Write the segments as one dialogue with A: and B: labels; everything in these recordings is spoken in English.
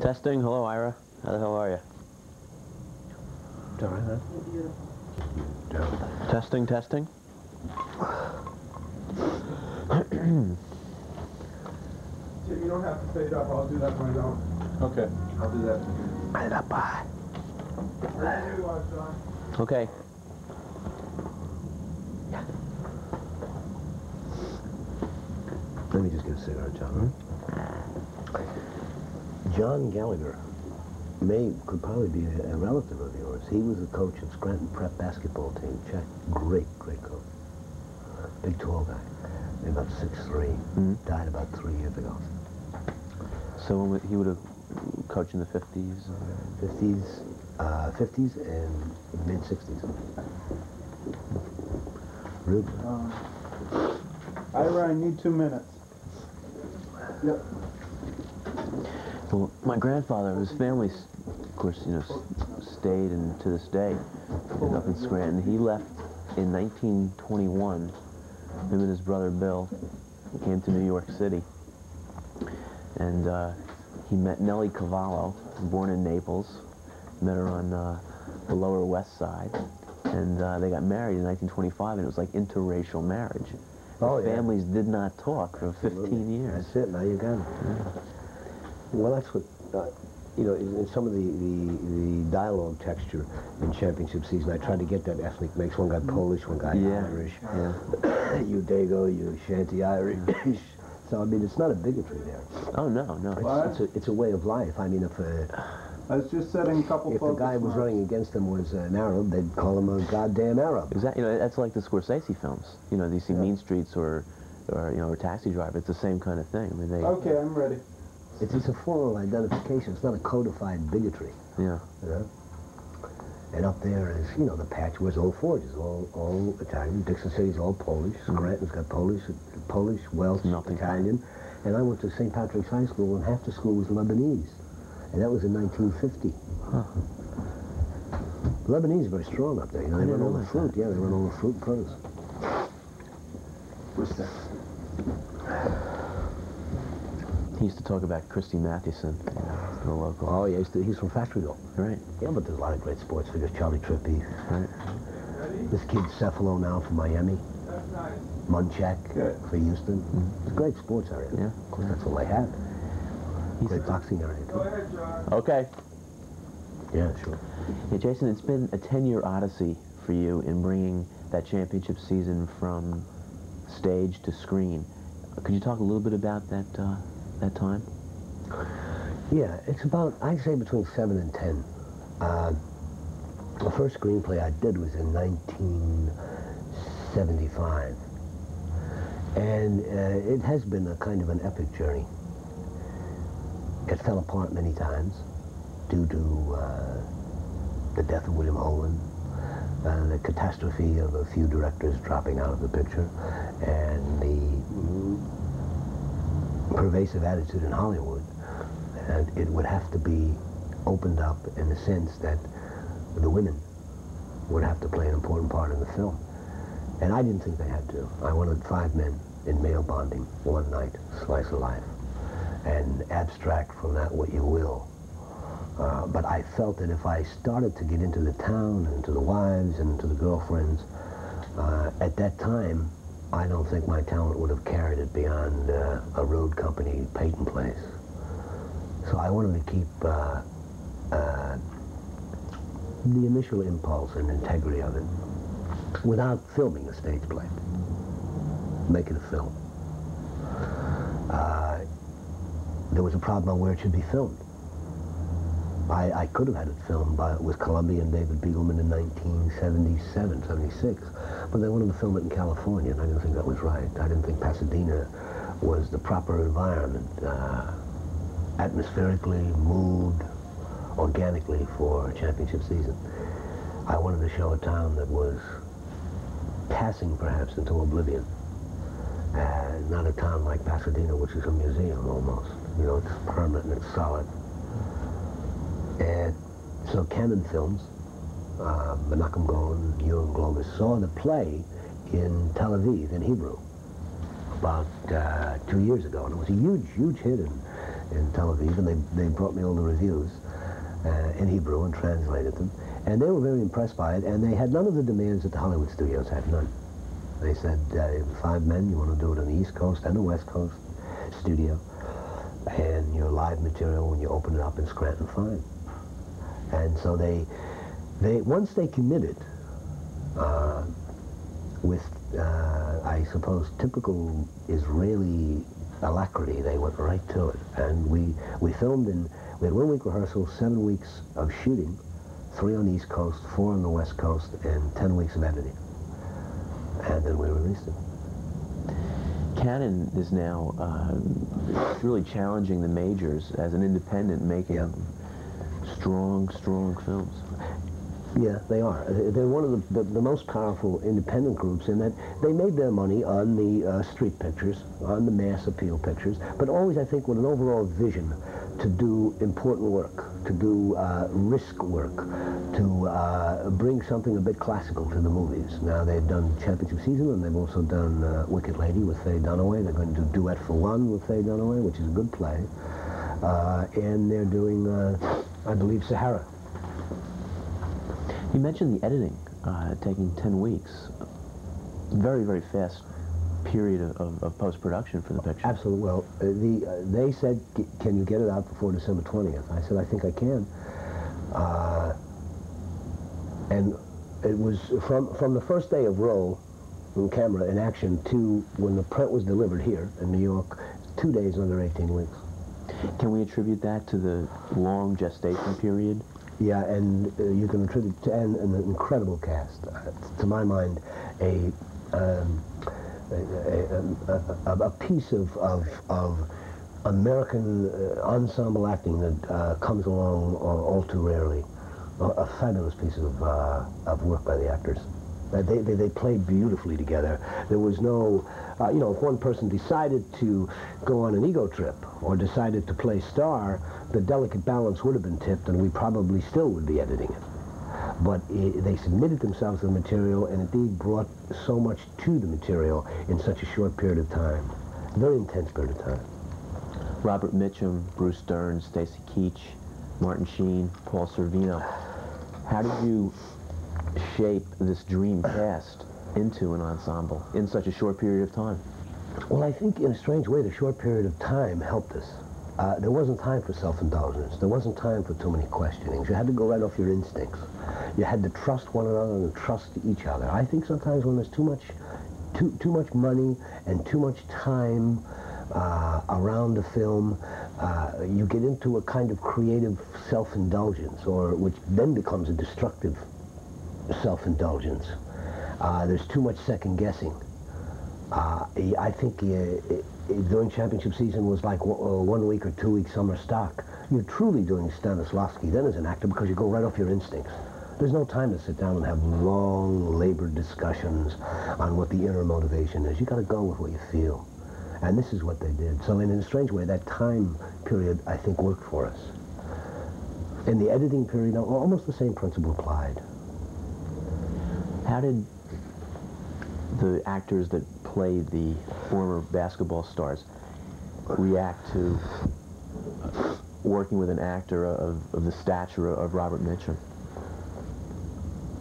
A: Testing. Hello, Ira. How the hell are you?
B: It's all right, huh?
A: Testing, testing.
C: Jim, you don't have to fade up. I'll do that when I don't.
B: Okay, I'll do that.
A: Okay.
B: Let me just get a cigarette, John. John Gallagher could probably be a relative of yours. He was the coach of Scranton Prep basketball team. Check. Great coach. Big, tall guy. About 6'3". Died about 3 years ago.
A: So when he would have coached in the 50s?
B: 50s and mid-60s. Real good.
C: Ira, I need 2 minutes. Yep.
A: Well, my grandfather, his family, of course, you know, stayed, and to this day, up in Scranton. He left in 1921. Him and his brother Bill came to New York City, and he met Nellie Cavallo, born in Naples. Met her on the Lower West Side, and they got married in 1925, and it was like interracial marriage.
B: Oh, yeah.
A: Families did not talk for 15 years.
B: That's it. Now you got it. Yeah. Well, that's what, you know, in some of the dialogue texture in championship season, I tried to get that ethnic mix. One got Polish, one got Irish. Yeah. You Dago, you Shanty Irish. So, I mean, it's not a bigotry there.
A: Oh, no.
B: It's a way of life. I mean, if
C: I was just setting a couple
B: the guy was running against them was an Arab, they'd call him a goddamn Arab.
A: Exactly. You know, that's like the Scorsese films. You know, you see Mean Streets or you know, or Taxi Driver. It's the same kind of thing. I mean,
C: Okay, I'm ready.
B: It's a formal identification. It's not a codified bigotry.
A: Yeah.
B: You know? And up there is, you know, the patch was Old Forge is all Italian. Dixon City's all Polish. Scranton's got Polish, Welsh, Italian. And I went to St. Patrick's High School, and half the school was Lebanese. And that was in 1950. Huh. Lebanese are very strong up there. You know, they run all the fruit. Yeah, they run all the fruit and produce. What's that?
A: He used to talk about Christy Mathewson, you know, the local.
B: Oh, yeah, he's from Factoryville.
A: Right.
B: Yeah, but there's a lot of great sports figures. Charlie Trippi.
A: Right.
B: This kid Cephalo now from Miami. Munchak for Houston. It's a great sports area.
A: Yeah.
B: Of course, that's all they have. Great boxing area, too.
C: Go ahead, John.
A: Okay.
B: Yeah, sure.
A: Yeah, Jason, it's been a 10-year odyssey for you in bringing that championship season from stage to screen. Could you talk a little bit about that time?
B: Yeah, it's about, I'd say, between 7 and 10. The first screenplay I did was in 1975. And it has been a kind of an epic journey. It fell apart many times due to the death of William Holden, the catastrophe of a few directors dropping out of the picture, and the pervasive attitude in Hollywood. And it would have to be opened up in the sense that the women would have to play an important part in the film. And I didn't think they had to. I wanted 5 men in male bonding, one night, slice of life. And abstract from that what you will. But I felt that if I started to get into the town, and into the wives, and into the girlfriends, at that time, I don't think my talent would have carried it beyond a road company Peyton place. So I wanted to keep the initial impulse and integrity of it without filming a stage play. Make it a film. There was a problem on where it should be filmed. I could have had it filmed with Columbia and David Beagleman in 1977, 76, but they wanted to film it in California, and I didn't think that was right. I didn't think Pasadena was the proper environment, atmospherically, mood, organically for a championship season. I wanted to show a town that was passing, perhaps, into oblivion. Not a town like Pasadena, which is a museum almost. You know, it's permanent and it's solid. And so Canon Films, Menachem Golan, Ewan Globus, saw the play in Tel Aviv in Hebrew about 2 years ago, and it was a huge hit in Tel Aviv, and they brought me all the reviews in Hebrew and translated them. And they were very impressed by it, and they had none of the demands that the Hollywood studios had, none. They said, 5 men, you want to do it on the East Coast and the West Coast studio, and your live material, when you open it up in Scranton, fine. And so they once they committed, with, I suppose, typical Israeli alacrity, they went right to it. And we filmed we had 1 week rehearsal, 7 weeks of shooting, 3 on the East Coast, 4 on the West Coast, and 10 weeks of editing. And then we released it.
A: Cannon is now really challenging the majors as an independent, making strong films.
B: Yeah, they are. They're one of the most powerful independent groups in that they made their money on the street pictures, on the mass appeal pictures, but always, I think, with an overall vision to do important work, to do risk work, to bring something a bit classical to the movies. Now, they've done Championship Season, and they've also done Wicked Lady with Faye Dunaway. They're going to do Duet for One with Faye Dunaway, which is a good play. And they're doing, I believe, Sahara.
A: You mentioned the editing taking 10 weeks. Very fast period of post-production for the picture.
B: Absolutely. Well, they said, can you get it out before December 20th? I said, I think I can. And it was from the first day of roll, in camera, in action, to when the print was delivered here in New York, 2 days under 18 weeks.
A: Can we attribute that to the long gestation period?
B: Yeah, and you can attribute to an incredible cast. To my mind, a piece of American ensemble acting that comes along all too rarely. A fabulous piece of work by the actors. They played beautifully together. There was no, if one person decided to go on an ego trip or decided to play star, the delicate balance would have been tipped, and we probably still would be editing it. But they submitted themselves to the material, and indeed brought so much to the material in such a short period of time. A very intense period of time.
A: Robert Mitchum, Bruce Dern, Stacy Keach, Martin Sheen, Paul Sorvino. How did you shape this dream cast into an ensemble in such a short period of time?
B: Well, I think in a strange way the short period of time helped us. There wasn't time for self-indulgence. There wasn't time for too many questionings. You had to go right off your instincts. You had to trust one another and trust each other. I think sometimes when there's too much money and too much time around the film, you get into a kind of creative self-indulgence, or which then becomes a destructive self-indulgence. There's too much second-guessing. I think during Championship Season was like 1 week or 2 week summer stock. You're truly doing Stanislavski then as an actor because you go right off your instincts. There's no time to sit down and have long, labored discussions on what the inner motivation is. You got to go with what you feel. And this is what they did. So in a strange way, that time period, I think, worked for us. In the editing period, almost the same principle applied.
A: How did the actors that played the former basketball stars react to working with an actor of the stature of Robert Mitchum?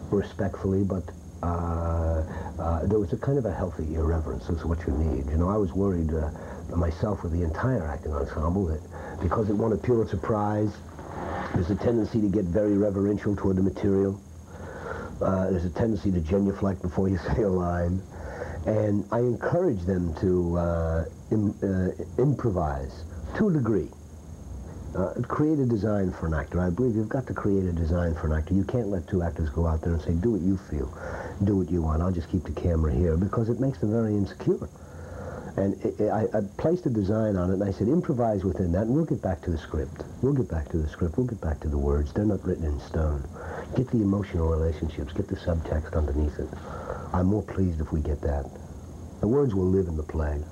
B: Respectfully, but there was a kind of a healthy irreverence is what you need. You know, I was worried myself with the entire acting ensemble that because it won a Pulitzer Prize, there's a tendency to get very reverential toward the material. There's a tendency to genuflect before you say a line. And I encourage them to improvise to a degree. Create a design for an actor. I believe you've got to create a design for an actor. You can't let two actors go out there and say, do what you feel, do what you want, I'll just keep the camera here, because it makes them very insecure. And I placed a design on it, and I said, improvise within that, and we'll get back to the script. We'll get back to the script. We'll get back to the words. They're not written in stone. Get the emotional relationships. Get the subtext underneath it. I'm more pleased if we get that. The words will live in the play.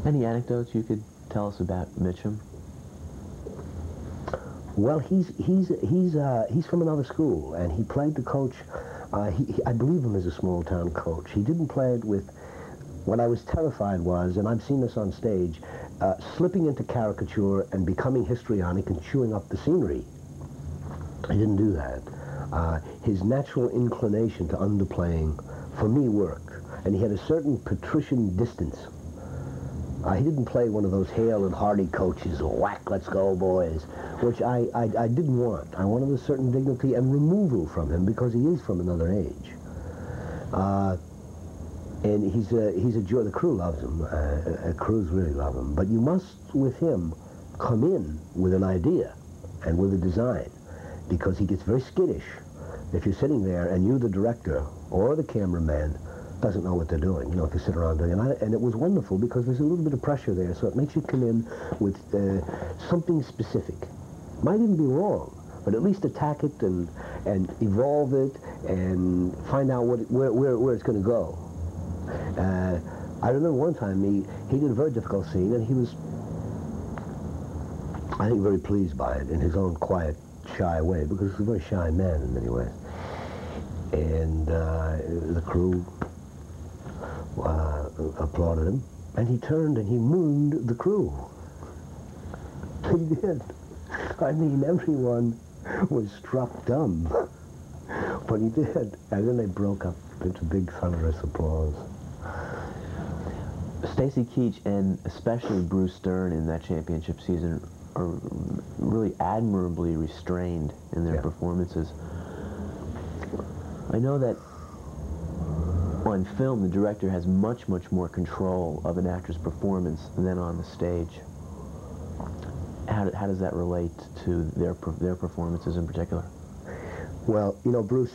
A: Any anecdotes you could tell us about Mitchum?
B: Well, he's from another school, and he played the coach. I believe him as a small-town coach. He didn't play it with... What I was terrified was, and I've seen this on stage, slipping into caricature and becoming histrionic and chewing up the scenery. He didn't do that. His natural inclination to underplaying, for me, worked. And he had a certain patrician distance. He didn't play one of those Hale and Hardy coaches, whack, let's go, boys, which I didn't want. I wanted a certain dignity and removal from him because he is from another age. And he's a joy. The crew loves him. Crews really love him. But you must, with him, come in with an idea and with a design, because he gets very skittish if you're sitting there and you, the director or the cameraman, doesn't know what they're doing, you know, if you sit around doing it. And it was wonderful because there's a little bit of pressure there, so it makes you come in with something specific. Might even be wrong, but at least attack it and evolve it and find out where it's going to go. I remember one time he did a very difficult scene, and he was, I think, very pleased by it in his own quiet, shy way, because he's a very shy man in many ways. And the crew applauded him, and he turned and he mooned the crew. He did. I mean, everyone was struck dumb, but he did. And then they broke up into big thunderous applause.
A: Stacy Keach and especially Bruce Dern in that championship season are really admirably restrained in their performances. I know that on film, the director has much, much more control of an actor's performance than on the stage. How does that relate to their performances in particular?
B: Well, you know, Bruce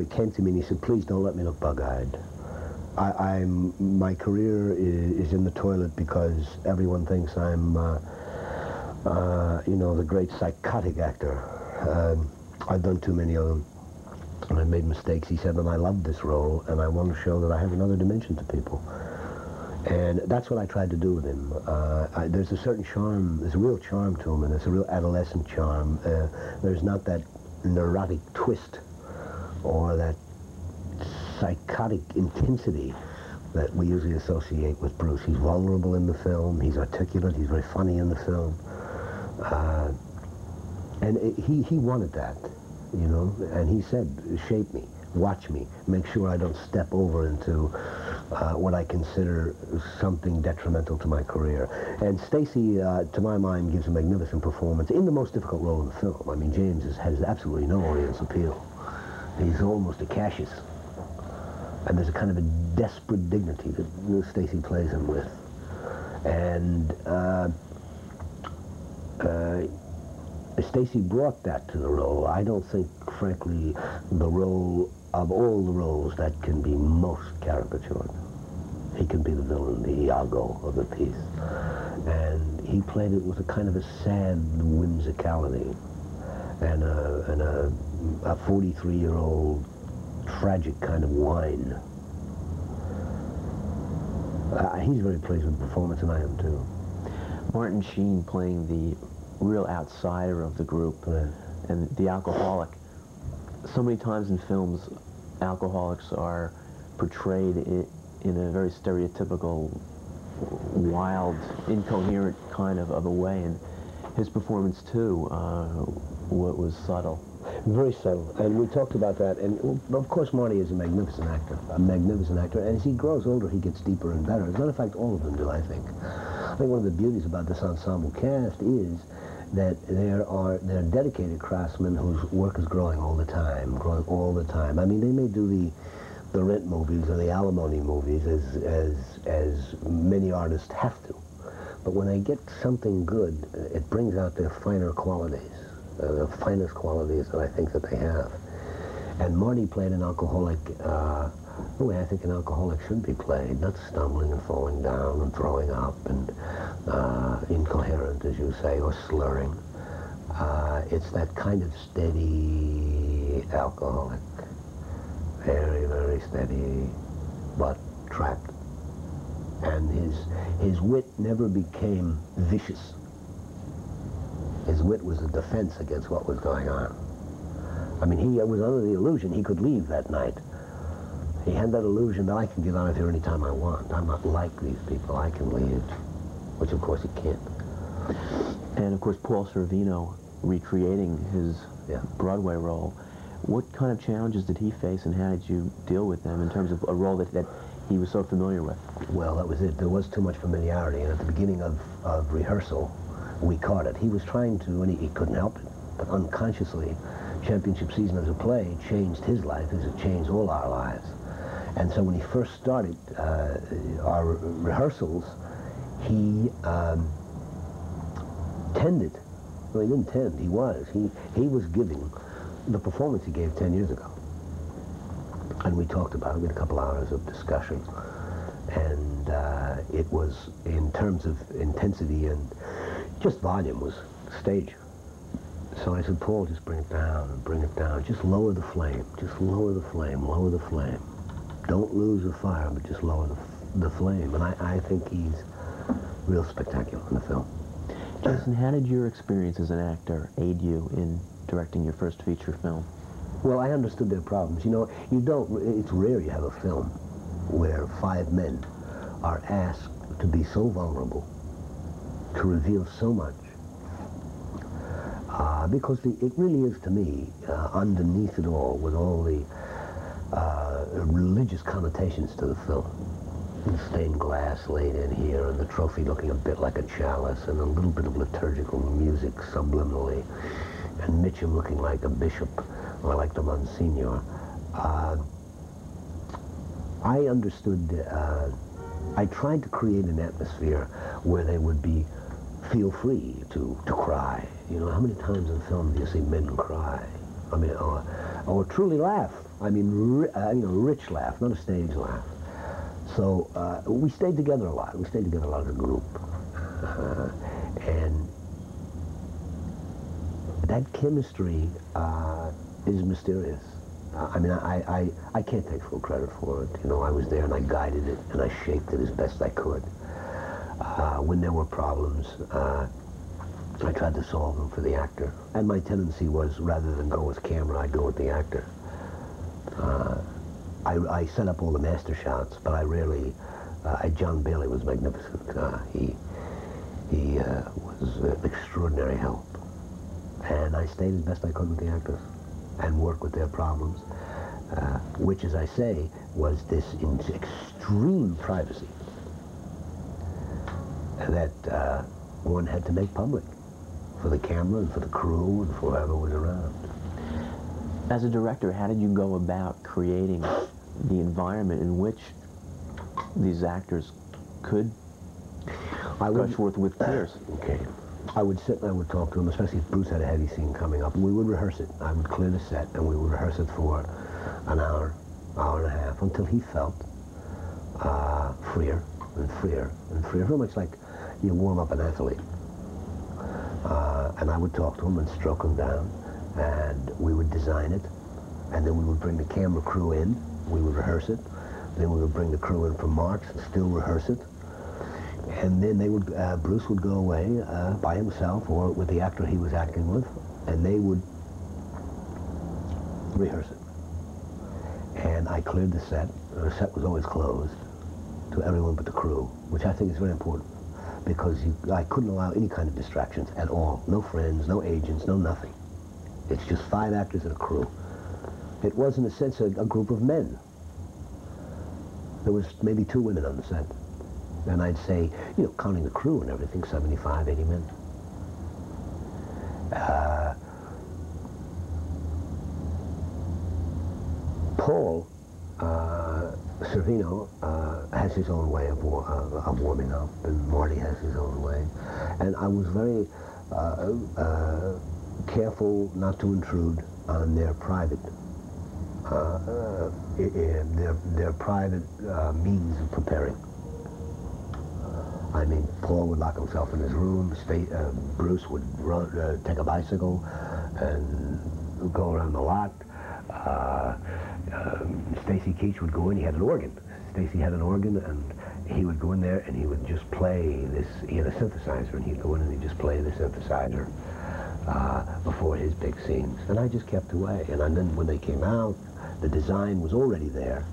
B: came to me and he said, please don't let me look bug-eyed. My career is in the toilet because everyone thinks I'm, you know, the great psychotic actor. I've done too many of them, and I made mistakes. He said, and I love this role, and I want to show that I have another dimension to people. And that's what I tried to do with him. There's a certain charm, there's a real charm to him, and there's a real adolescent charm. There's not that neurotic twist or that psychotic intensity that we usually associate with Bruce. He's vulnerable in the film, he's articulate, he's very funny in the film. And he wanted that, you know, and he said, shape me, watch me, make sure I don't step over into what I consider something detrimental to my career. And Stacy, to my mind, gives a magnificent performance in the most difficult role in the film. I mean, James has absolutely no audience appeal. He's almost a Cassius. And there's a kind of a desperate dignity that Stacy plays him with. And Stacy brought that to the role. I don't think, frankly, the role of all the roles that can be most caricatured. He can be the villain, the Iago of the piece. And he played it with a kind of a sad whimsicality and a 43-year-old tragic kind of whine. He's very pleased with the performance, and I am too.
A: Martin Sheen playing the real outsider of the group, and the alcoholic. So many times in films, alcoholics are portrayed in a very stereotypical, wild, incoherent kind of a way, and his performance too was subtle.
B: Very subtle, and we talked about that, and of course Marty is a magnificent actor, and as he grows older he gets deeper and better. As a matter of fact, all of them do, I think. I think one of the beauties about this ensemble cast is that they're dedicated craftsmen whose work is growing all the time. I mean, they may do the rent movies or the alimony movies as many artists have to, but when they get something good, it brings out their finer qualities. The finest qualities that I think that they have. And Marty played an alcoholic the way I think an alcoholic should be played, not stumbling and falling down and throwing up and incoherent, as you say, or slurring. It's that kind of steady alcoholic, very, very steady, but trapped. And his wit never became vicious. His wit was a defense against what was going on. I mean, he was under the illusion he could leave that night. He had that illusion that I can get out of here anytime I want. I'm not like these people. I can leave. which of course he can't.
A: And of course, Paul Sorvino recreating his Broadway role. What kind of challenges did he face, and how did you deal with them in terms of a role that he was so familiar with?
B: Well, that was it. There was too much familiarity, and at the beginning of rehearsal, we caught it. He was trying to, and he couldn't help it, but unconsciously, championship season as a play changed his life as it changed all our lives. And so when he first started our rehearsals, he tended, well, he didn't tend, he was giving the performance he gave 10 years ago. And we talked about it. We had a couple hours of discussion. And it was, in terms of intensity and just volume, was stage. So I said, Paul, just bring it down and bring it down. Just lower the flame. Just lower the flame. Lower the flame. Don't lose the fire, but just lower the flame. And I think he's real spectacular in the film.
A: Jason, how did your experience as an actor aid you in directing your first feature film?
B: Well, I understood their problems. You know, it's rare you have a film where 5 men are asked to be so vulnerable, to reveal so much. Because it really is, to me, underneath it all, with all the religious connotations to the film. The stained glass laid in here, and the trophy looking a bit like a chalice, and a little bit of liturgical music subliminally, and Mitchum looking like a bishop, or like the Monsignor. I understood, I tried to create an atmosphere where they would feel free to cry. You know, how many times in film do you see men cry? I mean, or truly laugh. I mean, you know, rich laugh, not a stage laugh. So we stayed together a lot. We stayed together a lot as a group. And that chemistry is mysterious. I mean, I can't take full credit for it. You know, I was there and I guided it and I shaped it as best I could. When there were problems, I tried to solve them for the actor. And my tendency was, rather than go with camera, I'd go with the actor. I set up all the master shots, but I rarely, John Bailey was magnificent. He was an extraordinary help. And I stayed as best I could with the actors and worked with their problems, which, as I say, was this extreme privacy that one had to make public for the camera and for the crew and for whoever was around.
A: As a director, how did you go about creating the environment in which these actors could gush forth with tears?
B: Okay. I would sit and I would talk to them, especially if Bruce had a heavy scene coming up, and we would rehearse it. I would clear the set, and we would rehearse it for an hour, hour and a half, until he felt freer and freer and freer. Very much like you warm up an athlete. And I would talk to him and stroke him down, and we would design it, and then we would bring the camera crew in, we would rehearse it, then we would bring the crew in from March and still rehearse it, and then they would, Bruce would go away by himself or with the actor he was acting with, and they would rehearse it. And I cleared the set was always closed to everyone but the crew, which I think is very important, because I couldn't allow any kind of distractions at all. No friends, no agents, no nothing. It's just 5 actors and a crew. It was, in a sense, a group of men. There was maybe 2 women on the set. And I'd say, you know, counting the crew and everything, 75, 80 men. Paul Sorvino has his own way of warming up, and Marty has his own way. And I was very careful not to intrude on their private means of preparing. I mean, Paul would lock himself in his room. Bruce would take a bicycle and go around the lot. Stacy Keach would go in. He had an organ. Stacy had an organ, and he would go in there and he would just play this. He had a synthesizer, and he'd go in and he'd just play the synthesizer before his big scenes. And I just kept away. And then when they came out, the design was already there,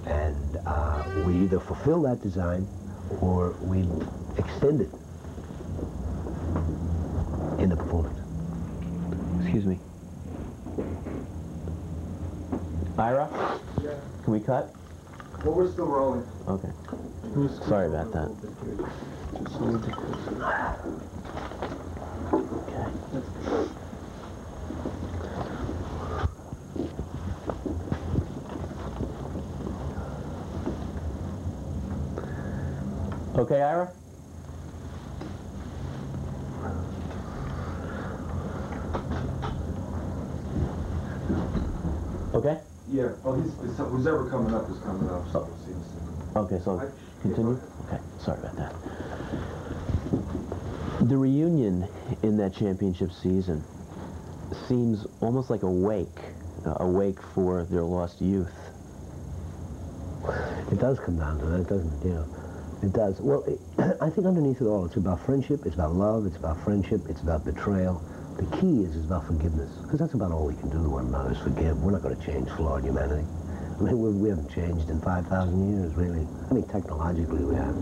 B: and we either fulfilled that design or we extended
A: Excuse me. Ira?
C: Yeah.
A: Can we cut?
C: Well, we're still rolling.
A: Okay. Sorry about that. Okay. Okay, Ira? Okay?
C: Yeah. Oh, who's ever coming up is coming up, so we'll see in a second.
A: Okay, so continue? Okay, sorry about that. The reunion in that championship season seems almost like a wake for their lost youth.
B: It does come down to that, doesn't it? Yeah, it does. Well, I think underneath it all, it's about friendship, it's about love, it's about friendship, it's about betrayal. The key is about forgiveness, because that's about all we can do to one another is forgive. We're not going to change flawed humanity. I mean, we haven't changed in 5,000 years, really. I mean, technologically we have.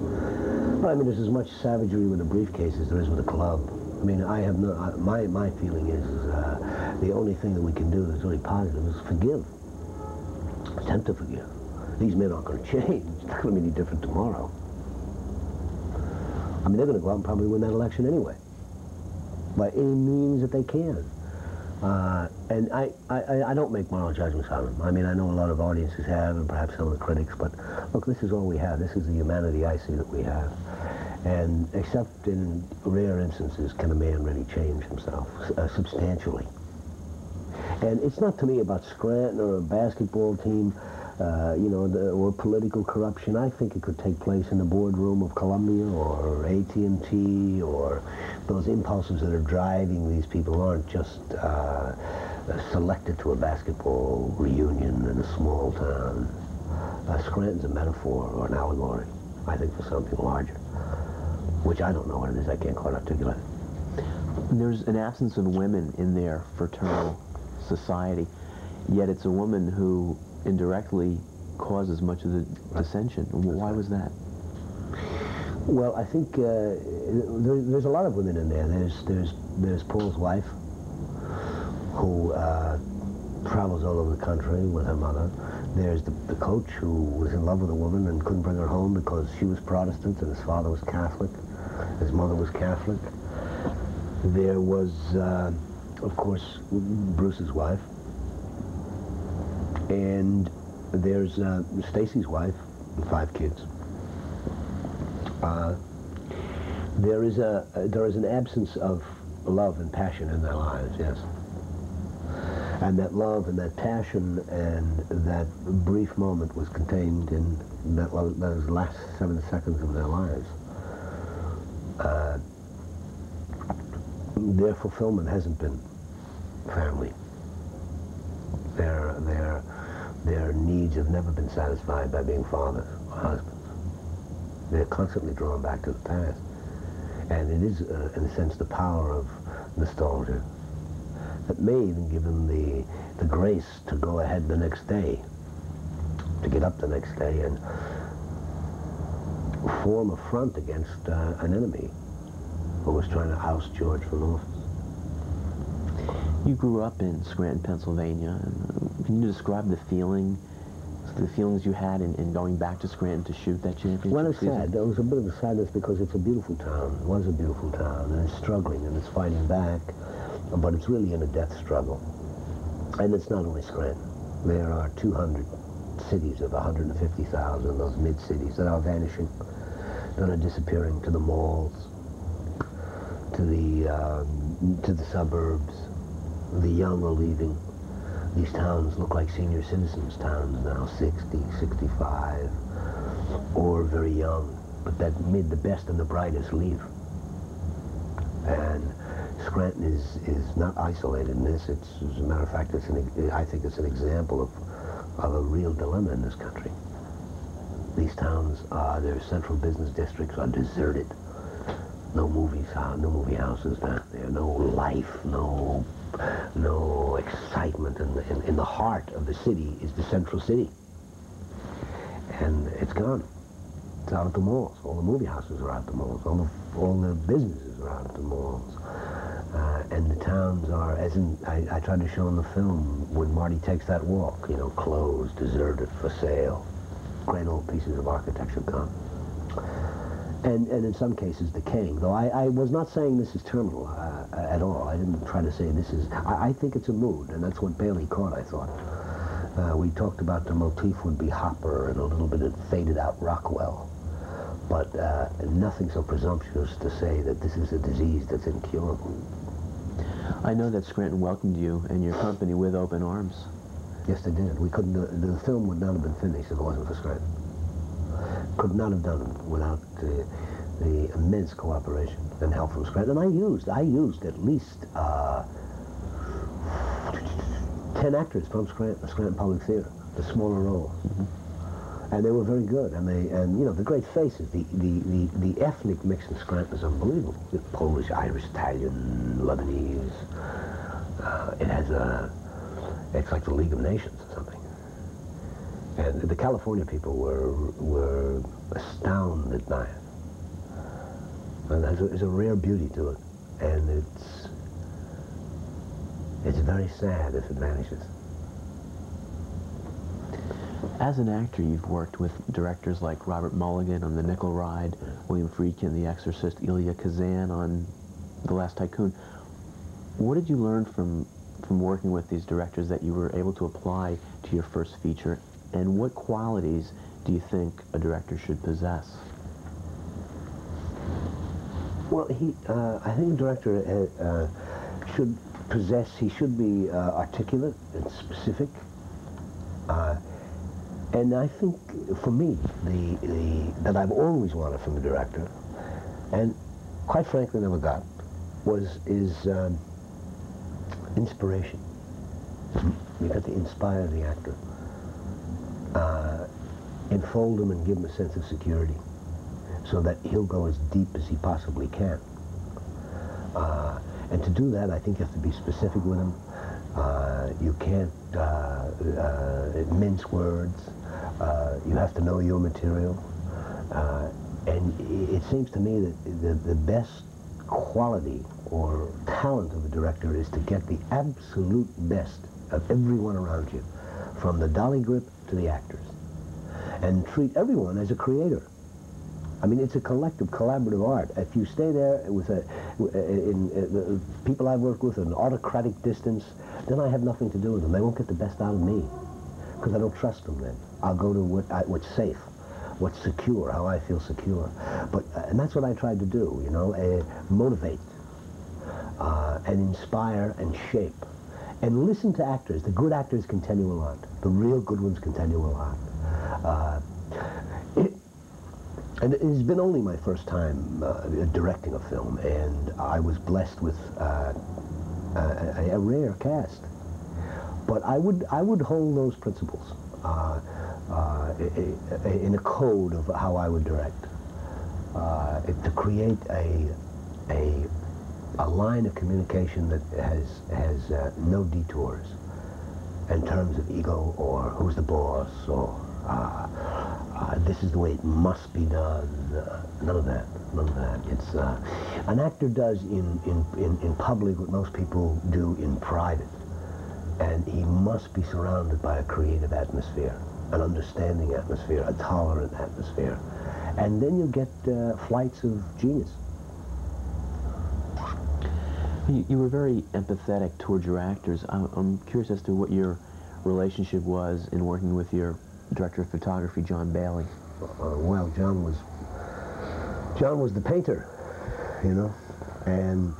B: But I mean, there's as much savagery with a briefcase as there is with a club. I mean, I have no, my feeling is the only thing that we can do that's really positive is forgive. Attempt to forgive. These men aren't going to change. It's not going to be any different tomorrow. I mean, they're going to go out and probably win that election anyway, by any means that they can. And I don't make moral judgments on them. I mean, I know a lot of audiences have, and perhaps some of the critics, but look, this is all we have. This is the humanity I see that we have. And except in rare instances can a man really change himself substantially. And it's not to me about Scranton or a basketball team, you know, or political corruption. I think it could take place in the boardroom of Columbia or AT&T, or those impulses that are driving these people aren't just selected to a basketball reunion in a small town. Scranton's a metaphor or an allegory, I think, for something larger, which I don't know what it is. I can't quite articulate.
A: There's an absence of women in their fraternal society, yet it's a woman who indirectly causes much of the dissension. Why was that?
B: Well, I think there's a lot of women in there. There's Paul's wife, who travels all over the country with her mother. There's the coach who was in love with a woman and couldn't bring her home because she was Protestant and his father was Catholic. His mother was Catholic. There was, of course, Bruce's wife. And there's Stacy's wife and 5 kids. There is an absence of love and passion in their lives, yes. And that love and that passion and that brief moment was contained in those last 7 seconds of their lives. Their fulfillment hasn't been family. Their needs have never been satisfied by being fathers or husbands. They're constantly drawn back to the past. And it is, in a sense, the power of nostalgia that may even give them the grace to go ahead the next day, to get up the next day and form a front against an enemy who was trying to oust George from office.
A: You grew up in Scranton, Pennsylvania. Can you describe the feelings you had in going back to Scranton to shoot that championship
B: Well, it's
A: season?
B: sad. There was a bit of a sadness because it's a beautiful town. It was a beautiful town, and it's struggling, and it's fighting back, but it's really in a death struggle. And it's not only Scranton. There are 200 cities of 150,000, those mid-cities, that are vanishing, that are disappearing to the malls, to the suburbs. The young are leaving. These towns look like senior citizens' towns now, 60, 65, or very young. But the best and the brightest leave. And Scranton is not isolated in this. It's, as a matter of fact, I think it's an example of a real dilemma in this country. These towns, their central business districts are deserted. No movie houses down there. No life. No excitement. In the heart of the city is the central city. And it's gone. It's out at the malls. All the movie houses are out at the malls. All the businesses are out at the malls. And the towns are, as in, I tried to show in the film, when Marty takes that walk, you know, closed, deserted, for sale, great old pieces of architecture gone. And in some cases decaying, though I was not saying this is terminal at all. I didn't try to say this is, I think it's a mood, and that's what Bailey caught, I thought. We talked about the motif would be Hopper and a little bit of faded out Rockwell, but nothing so presumptuous to say that this is a disease that's incurable.
A: I know that Scranton welcomed you and your company with open arms.
B: Yes, they did. We couldn't, the film would not have been finished if it wasn't for Scranton. Could not have done it without the immense cooperation and help from Scranton. And I used at least 10 actors from Scranton Public Theater, the smaller roles. Mm-hmm. And they were very good. And you know, the great faces, the ethnic mix in Scranton is unbelievable. Polish, Irish, Italian, Lebanese. It has it's like the League of Nations or something. And the California people were astounded by it. And there's a rare beauty to it. And it's very sad if it vanishes.
A: As an actor, you've worked with directors like Robert Mulligan on The Nickel Ride, William Friedkin, The Exorcist, Elia Kazan on The Last Tycoon. What did you learn from working with these directors that you were able to apply to your first feature? And what qualities do you think a director should possess?
B: Well, I think a director should possess, he should be articulate and specific. And I think, for me, that I've always wanted from a director, and quite frankly never got, is inspiration. You've got to inspire the actor. Enfold him and give him a sense of security so that he'll go as deep as he possibly can. And to do that, I think you have to be specific with him. You can't mince words. You have to know your material. And it seems to me that the best quality or talent of a director is to get the absolute best of everyone around you, from the dolly grip to the actors, and treat everyone as a creator. I mean, it's a collective, collaborative art. If you stay there with people I've worked with, an autocratic distance, then I have nothing to do with them. They won't get the best out of me, because I don't trust them then. I'll go to what's safe, what's secure, how I feel secure. But, and that's what I tried to do, you know, motivate, and inspire and shape. And listen to actors. The good actors can tell you a lot. The real good ones can tell you a lot. And it has been only my first time directing a film, and I was blessed with a rare cast. But I would hold those principles in a code of how I would direct, to create a line of communication that has no detours in terms of ego or who's the boss or this is the way it must be done. None of that. None of that. It's an actor does in public what most people do in private, and he must be surrounded by a creative atmosphere, an understanding atmosphere, a tolerant atmosphere, and then you get flights of genius.
A: You were very empathetic towards your actors. I'm curious as to what your relationship was in working with your director of photography, John Bailey.
B: Well, John was the painter, you know, and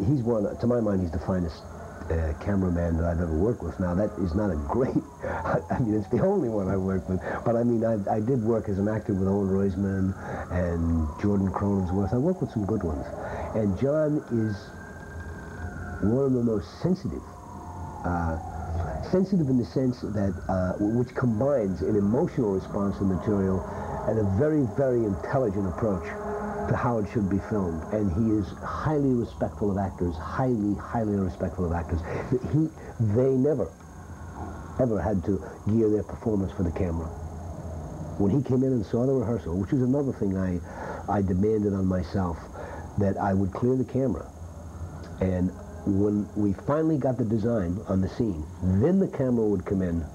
B: he's one, to my mind, he's the finest cameraman that I've ever worked with. Now, that is not a great, I mean, it's the only one I've worked with, but I mean, I did work as an actor with Owen Roizman and Jordan Cronensworth. I worked with some good ones. And John is one of the most sensitive, sensitive in the sense that, which combines an emotional response to material and a very, very intelligent approach to how it should be filmed. And he is highly respectful of actors, highly, highly respectful of actors. They never, ever had to gear their performance for the camera. When he came in and saw the rehearsal, which is another thing I demanded on myself, that I would clear the camera And when we finally got the design on the scene, then the camera would come in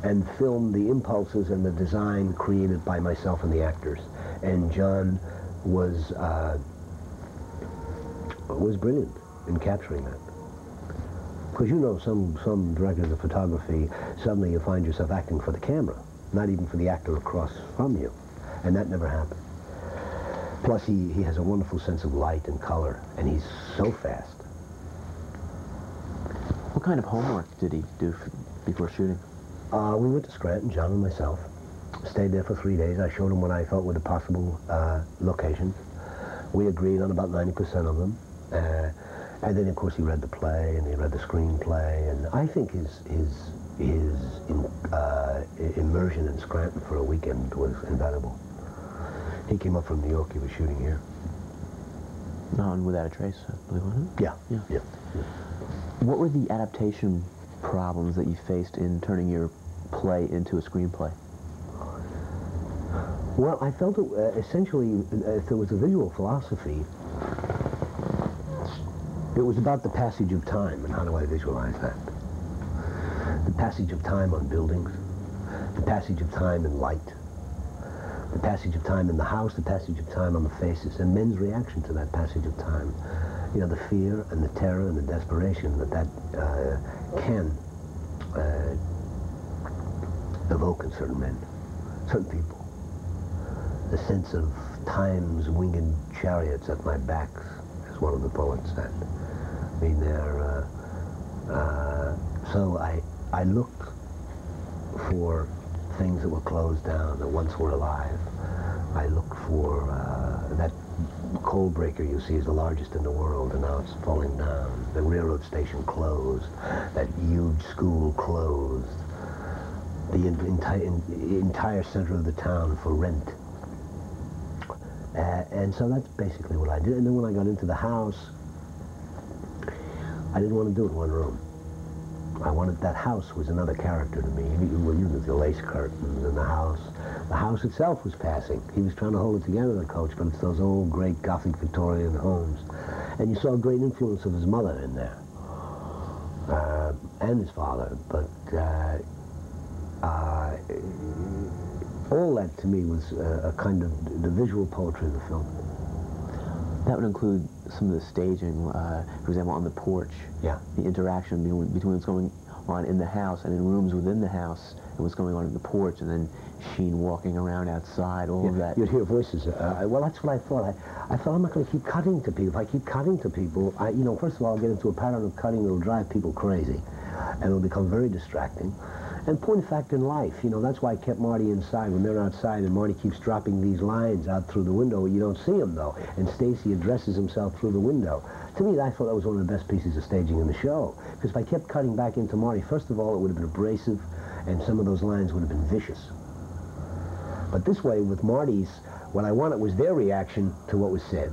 B: and film the impulses and the design created by myself and the actors. And John was brilliant in capturing that. Because you know, some directors of photography, suddenly you find yourself acting for the camera, not even for the actor across from you. And that never happened. Plus, he has a wonderful sense of light and color, and he's so fast.
A: What kind of homework did he do before shooting?
B: We went to Scranton, John and myself. Stayed there for 3 days. I showed him what I thought were the possible locations. We agreed on about 90% of them. And then, of course, he read the play, and he read the screenplay. And I think his immersion in Scranton for a weekend was invaluable. He came up from New York. He was shooting here.
A: On Without a Trace, I believe, wasn't it?
B: Yeah.
A: What were the adaptation problems that you faced in turning your play into a screenplay?
B: Well, I felt it, essentially, if there was a visual philosophy, it was about the passage of time, and how do I visualize that? The passage of time on buildings, the passage of time in light, the passage of time in the house, the passage of time on the faces, and men's reaction to that passage of time. You know, the fear and the terror and the desperation that can evoke in certain men, certain people. The sense of time's winged chariots at my back, as one of the poets said. I mean, so I looked for things that were closed down, that once were alive. I looked for that coal breaker you see is the largest in the world, and now it's falling down. The railroad station closed. That huge school closed. The entire center of the town for rent. And so that's basically what I did. And then when I got into the house, I didn't want to do it in one room. I wanted, that house was another character to me. Well, you know, the lace curtains and the house. The house itself was passing. He was trying to hold it together, the coach, but it's those old, great Gothic Victorian homes. And you saw a great influence of his mother in there. And his father. But all that to me was a kind of the visual poetry of the film.
A: That would include some of the staging, for example, on the porch.
B: Yeah.
A: The interaction between what's going on in the house and in rooms within the house and what's going on the porch, and then Sheen walking around outside, all of that.
B: You'd hear voices. Well, that's what I thought. I thought I'm not going to keep cutting to people. If I keep cutting to people, you know, first of all, I'll get into a pattern of cutting that'll drive people crazy, and it'll become very distracting. And point of fact in life, you know, that's why I kept Marty inside. When they're outside and Marty keeps dropping these lines out through the window, you don't see him, though. And Stacy addresses himself through the window. To me, I thought that was one of the best pieces of staging in the show. Because if I kept cutting back into Marty, first of all, it would have been abrasive, and some of those lines would have been vicious. But this way, with Marty's, what I wanted was their reaction to what was said.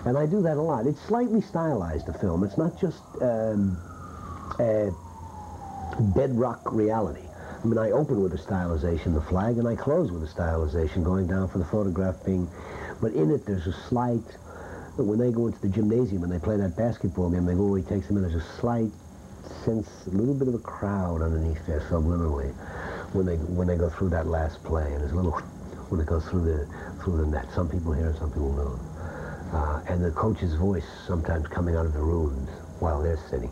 B: And I do that a lot. It's slightly stylized, the film. It's not just bedrock reality. I mean, I open with a stylization, the flag, and I close with a stylization, going down for the photograph being... But in it, there's a slight... When they go into the gymnasium and they play that basketball game, they go where he takes them in, there's a slight sense, a little bit of a crowd underneath there, subliminally, when they go through that last play, and there's a little... when it goes through the net. Some people hear it, some people don't. And the coach's voice sometimes coming out of the ruins while they're sitting,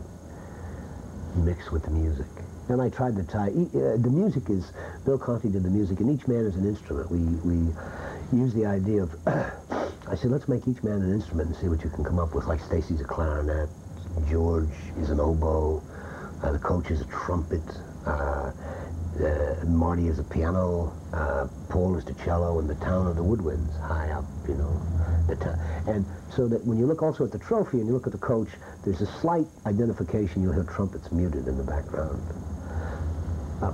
B: mixed with the music. And I tried to tie, the music is, Bill Conti did the music, and each man is an instrument. We use the idea of, I said, let's make each man an instrument and see what you can come up with. Like Stacy's a clarinet, George is an oboe, the coach is a trumpet, Marty is a piano, Paul is the cello, and the town of the woodwinds, high up, you know. And so that when you look also at the trophy and you look at the coach, there's a slight identification. You'll hear trumpets muted in the background.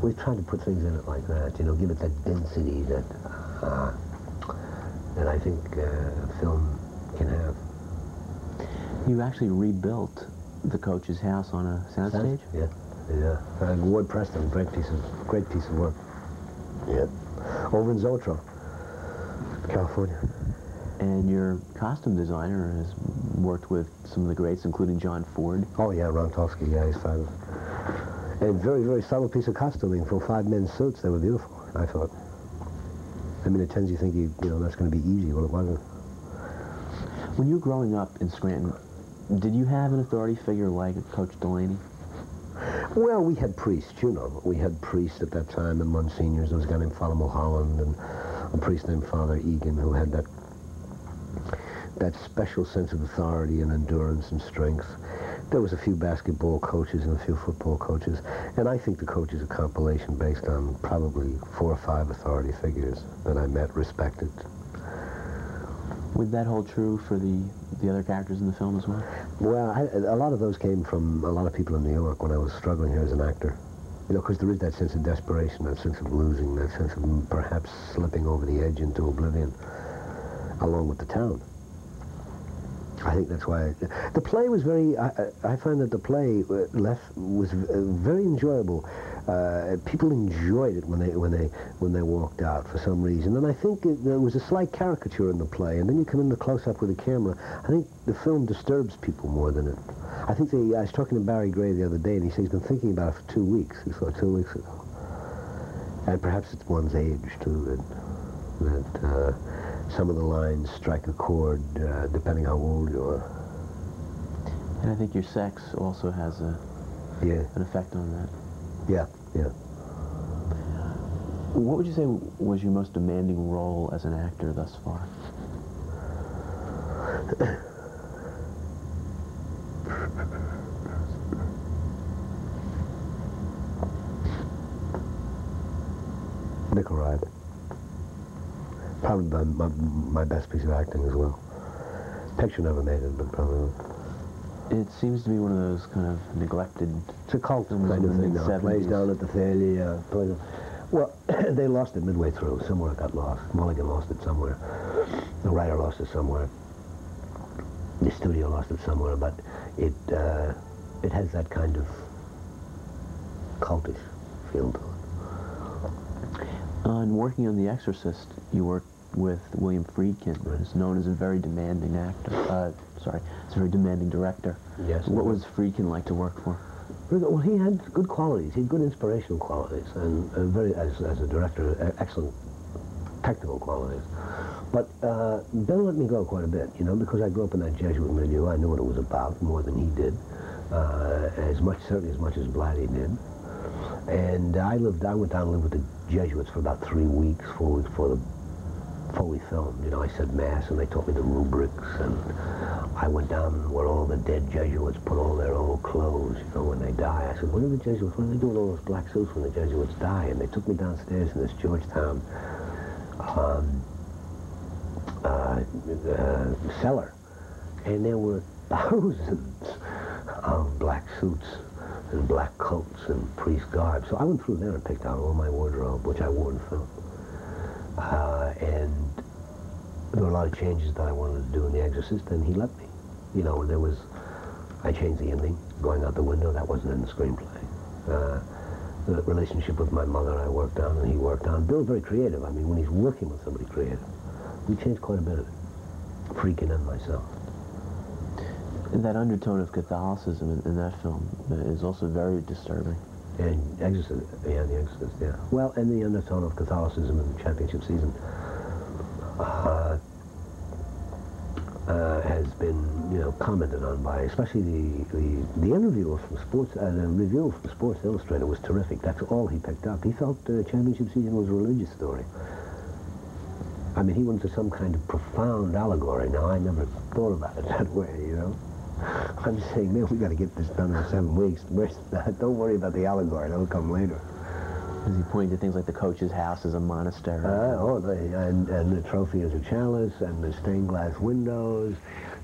B: We've tried to put things in it like that, you know, give it that density that I think film can have.
A: You actually rebuilt the coach's house on a soundstage?
B: Yeah. Ward Preston, great piece of work. Yeah. Over in Zotero, California.
A: And your costume designer has worked with some of the greats, including John Ford.
B: Oh, yeah, Ron Tolsky, yeah, he's fabulous. And very, very subtle piece of costuming for 5 men's suits. They were beautiful, I thought. I mean, it tends you think, that's going to be easy. Well, it wasn't.
A: When you were growing up in Scranton, did you have an authority figure like Coach Delaney?
B: Well, we had priests, We had priests at that time and Monsignors. There was a guy named Father Mulholland and a priest named Father Egan who had that special sense of authority and endurance and strength. There was a few basketball coaches and a few football coaches, and I think the coach is a compilation based on probably 4 or 5 authority figures that I met, respected.
A: Would that hold true for the other characters in the film as well?
B: Well, a lot of those came from a lot of people in New York when I was struggling here as an actor. Because there is that sense of desperation, that sense of losing, that sense of perhaps slipping over the edge into oblivion, along with the town. I think that's why the play was very. I find that the play was very enjoyable. People enjoyed it when they walked out for some reason, and I think there was a slight caricature in the play. And then you come in the close-up with the camera. I think the film disturbs people more than it. I think I was talking to Barry Gray the other day, and he said he's been thinking about it for 2 weeks. He saw it 2 weeks ago, and perhaps it's one's age too that some of the lines strike a chord depending how old you are.
A: And I think your sex also has an effect on that.
B: Yeah, yeah.
A: What would you say was your most demanding role as an actor thus far? Nickel Ride. Probably my best piece of acting as well. Picture never made it, but probably. It seems to be one of those kind of neglected...
B: It's a cult kind of thing now. Plays down at the theater. Well, they lost it midway through. Somewhere it got lost. Mulligan lost it somewhere. The writer lost it somewhere. The studio lost it somewhere, but it has that kind of cultish feel to it.
A: On working on The Exorcist, you worked with William Friedkin, who's known as a very demanding actor. It's a very demanding director.
B: Yes.
A: What was Friedkin like to work for?
B: Well, he had good qualities. He had good inspirational qualities, and as a director, excellent technical qualities. But Bill let me go quite a bit, because I grew up in that Jesuit milieu. I knew what it was about more than he did, certainly as much as Blatty did. And I went down and lived with the Jesuits for about 3 weeks, 4 weeks before we filmed. I said Mass, and they taught me the rubrics, and I went down where all the dead Jesuits put all their old clothes, when they die. I said, what are the Jesuits, what do they do with all those black suits when the Jesuits die? And they took me downstairs in this Georgetown cellar, and there were thousands of black suits and black coats and priest garb. So I went through there and picked out all my wardrobe, which I wore in film. And there were a lot of changes that I wanted to do in The Exorcist, and he let me. I changed the ending, going out the window. That wasn't in the screenplay. The relationship with my mother I worked on, and he worked on. Bill's very creative. I mean, when he's working with somebody creative, we changed quite a bit of it, Friedkin and myself.
A: That undertone of Catholicism in that film is also very disturbing.
B: And The Exorcist, yeah. Well, and the undertone of Catholicism in the championship season has been, commented on by, especially the interviewer from Sports, the review from Sports Illustrated was terrific. That's all he picked up. He felt the championship season was a religious story. I mean, he went to some kind of profound allegory. Now, I never thought about it that way, I'm saying, man, we got to get this done in 7 weeks. Don't worry about the allegory. That'll come later.
A: Does he point to things like the coach's house as a monastery?
B: And the trophy as a chalice, and the stained glass windows,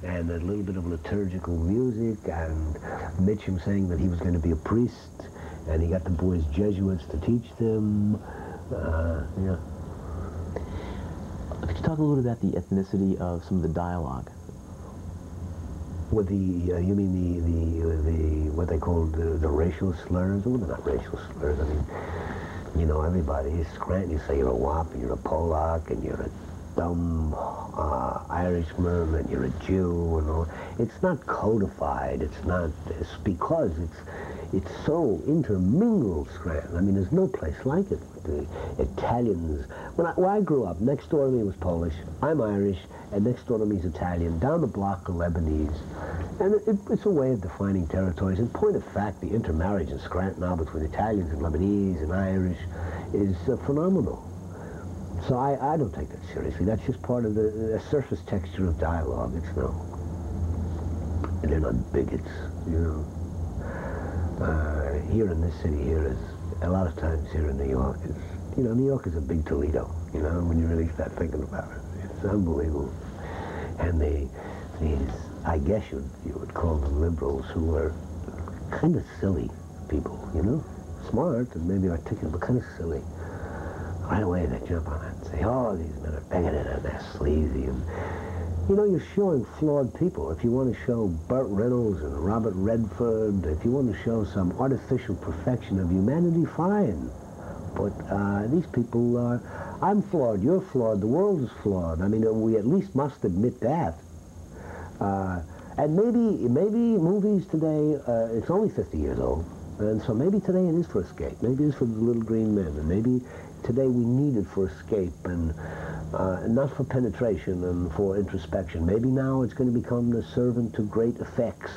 B: and a little bit of liturgical music, and Mitchum saying that he was going to be a priest, and he got the boys Jesuits to teach them. Yeah.
A: Could you talk a little bit about the ethnicity of some of the dialogue?
B: With you mean what they call the racial slurs? Well, they're not racial slurs. I mean, everybody is Scranton. You say you're a Wop, and you're a Polak, and you're a dumb Irishman and you're a Jew and all. It's not codified. It's not. It's because it's so intermingled, Scranton. I mean, there's no place like it. The Italians. When I grew up, next door to me was Polish. I'm Irish, and next door to me is Italian. Down the block are Lebanese, and it's a way of defining territories. In point of fact, the intermarriage in Scranton now between Italians and Lebanese and Irish is phenomenal. So I don't take that seriously. That's just part of the surface texture of dialogue. It's no. They're not bigots, you know. Here in this city here is, a lot of times here in New York is, you know, New York is a big Toledo, you know, when you really start thinking about it. It's unbelievable. And these, I guess you would call them liberals, who are kind of silly people, you know? Smart and maybe articulate, but kind of silly. Right away they jump on it and say, oh, these men are bigoted and they're sleazy. And, you know, you're showing flawed people. If you want to show Burt Reynolds and Robert Redford, if you want to show some artificial perfection of humanity, fine. But these people are, I'm flawed, you're flawed, the world is flawed. I mean, we at least must admit that. And maybe movies today, it's only 50 years old, and so maybe today it is for escape. Maybe it is for the little green men, and maybe today we need it for escape and not for penetration and for introspection. Maybe now it's going to become the servant to great effects.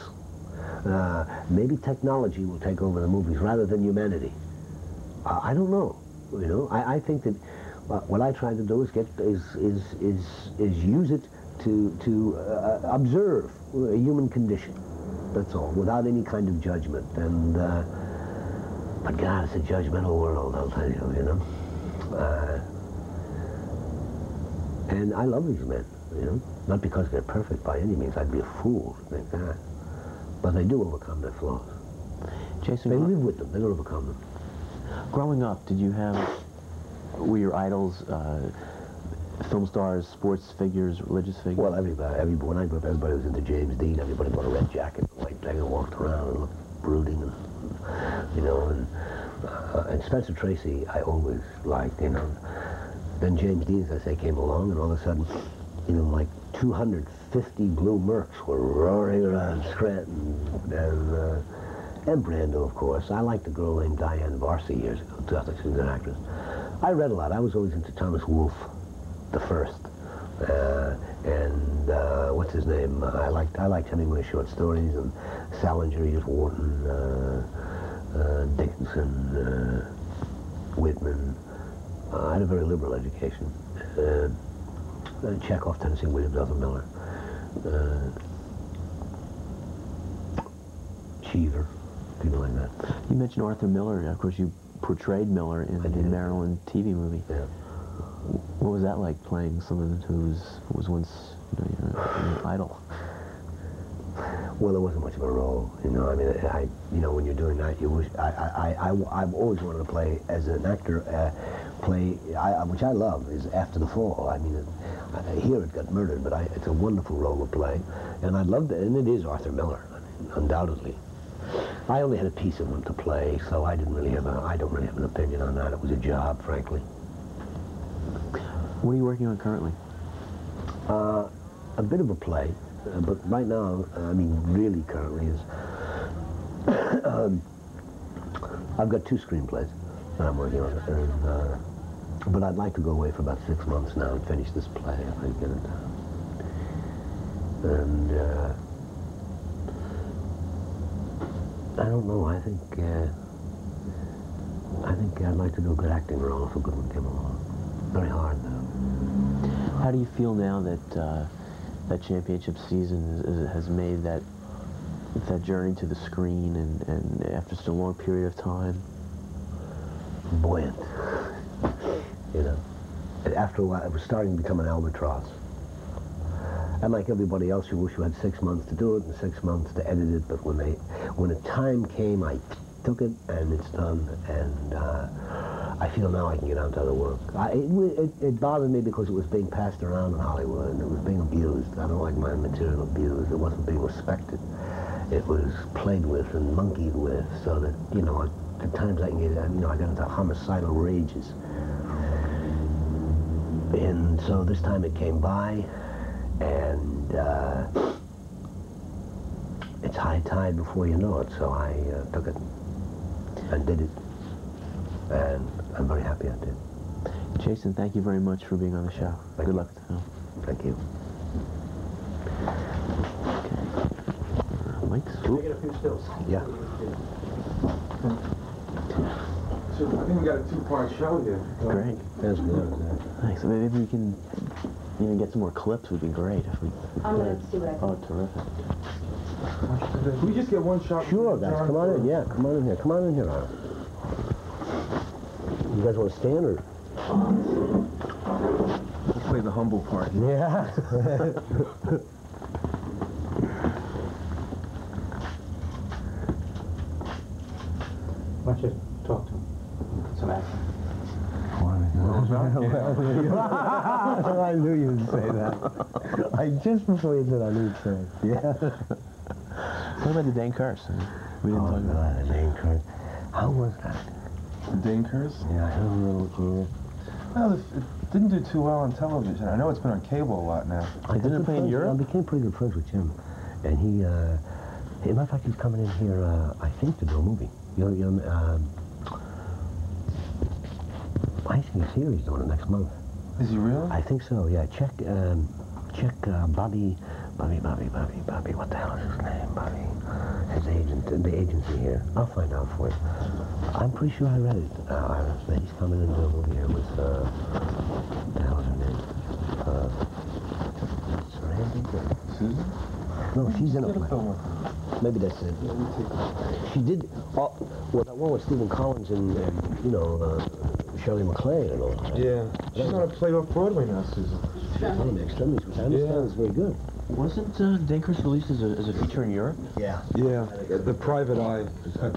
B: Maybe technology will take over the movies rather than humanity. I don't know. You know, I think that what I try to do is use it to observe a human condition. That's all, without any kind of judgment. And but God, it's a judgmental world, I'll tell you. You know. And I love these men, you know, not because they're perfect by any means. I'd be a fool to think that. But they do overcome their flaws.
A: Jason,
B: they live with them. They don't overcome them.
A: Growing up, were your idols film stars, sports figures, religious figures? Well,
B: everybody. When I grew up, everybody was into James Dean. Everybody wore a red jacket, a white thing, and walked around and looked brooding, and, you know, and Spencer Tracy, I always liked, you know. Then James Dean, as I say, came along, and all of a sudden, you know, like 250 blue Mercs were roaring around Scranton, and Brando, of course. I liked a girl named Diane Varsi years ago. I thought she was an actress. I read a lot. I was always into Thomas Wolfe, the first, and what's his name? I liked Hemingway's short stories, and Salinger, Edith Wharton, Dickinson, Whitman. I had a very liberal education. Chekhov, Tennessee Williams, Arthur Miller, Cheever, people like that.
A: You mentioned Arthur Miller. Of course, you portrayed Miller in the Maryland TV movie.
B: Yeah.
A: What was that like, playing someone who was once, you know, your idol?
B: Well, there wasn't much of a role, you know. I mean, you know, when you're doing that, you wish. I've always wanted to play as an actor. Which I love, is After the Fall. I mean, here it got murdered, but it's a wonderful role to play, and I loved it. And it is Arthur Miller, I mean, undoubtedly. I only had a piece of him to play, so I don't really have an opinion on that. It was a job, frankly.
A: What are you working on currently?
B: A bit of a play. But right now, I mean, really currently is, I've got 2 screenplays that I'm working on, and, but I'd like to go away for about 6 months now and finish this play if I get it done. And, I don't know, I think I'd like to do a good acting role if a good one came along. Very hard, though.
A: How do you feel now that, that championship season has made that journey to the screen, and after such a long period of time?
B: Buoyant, you know. After a while, it was starting to become an albatross. And like everybody else, you wish you had 6 months to do it and 6 months to edit it. But when the time came, I took it and it's done. And I feel now I can get on to other work. It bothered me because it was being passed around in Hollywood and it was being abused. I don't like my material abused. It wasn't being respected. It was played with and monkeyed with, so that, you know, at times I can get, you know, I got into homicidal rages. And so this time it came by, and it's high tide before you know it, so I took it and did it. And I'm very happy I did.
A: Jason, thank you very much for being on the show.
B: Thank
A: Good
B: you.
A: luck with the film.
B: Thank you.
A: Mike's.
C: Take a few stills.
B: Yeah.
C: So I think we got a two-part show here.
A: Great.
B: That's good.
A: Thanks. Maybe we can even get some more clips. Would be great if we.
D: I'm gonna see what I can.
A: Oh, terrific.
C: Can we just get one shot?
B: Sure, guys. Come on in. Yeah, come on in here. Come on in here, Ira. You guys want to stand or?
C: Let's play the humble part.
B: Yeah.
E: Why don't you talk to him? Some action.
B: I knew you would say that. Just before you said I knew you'd say it. Yeah.
A: What about the Dane Curse? We didn't talk about
B: the Dane Curse. How was that?
F: The Dane Curse?
B: Yeah, I heard a little here.
F: Well, it didn't do too well on television. I know it's been on cable a lot now.
B: I
A: didn't play in Europe?
B: I became pretty good friends with Jim. And he, as a matter of fact, he's coming in here, I think, to do a movie. I think he's here. He's doing it next month.
F: Is he really?
B: I think so, yeah. Check Bobby, what the hell is his name? Bobby, his agent, the agency here. I'll find out for you. I'm pretty sure I read it, that he's coming in to do a movie here with, what the hell is her name? Randy?
F: Susan?
B: No, she's in
F: Get
B: it.
F: a film with her.
B: Maybe that's it. She did, well, that one with Stephen Collins and Shirley MacLaine and all that.
F: Yeah. She's going to play off Broadway now, Susan.
B: One of the extremities, which I understand is very good.
A: Wasn't Dane Curse released as a feature in Europe?
B: Yeah.
F: Yeah. The Private Eye.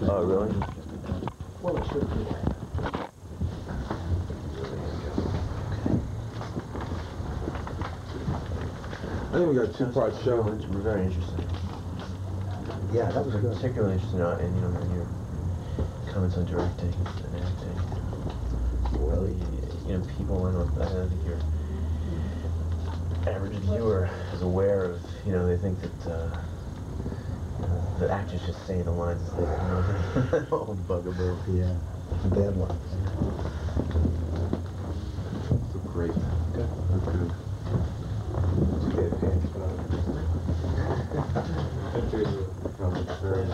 A: Oh, really?
B: Well, it should be.
C: I think we got a two-part show.
A: We're very interesting.
B: Yeah, that was good.
A: Particularly interested in your comments on directing and acting. Well, people, I don't think your average viewer is aware of, they think that, the actors just say the lines as they come. Old bugaboo.
B: Yeah, the bad ones.
C: It's great. Good. Good. Did you get a chance? Very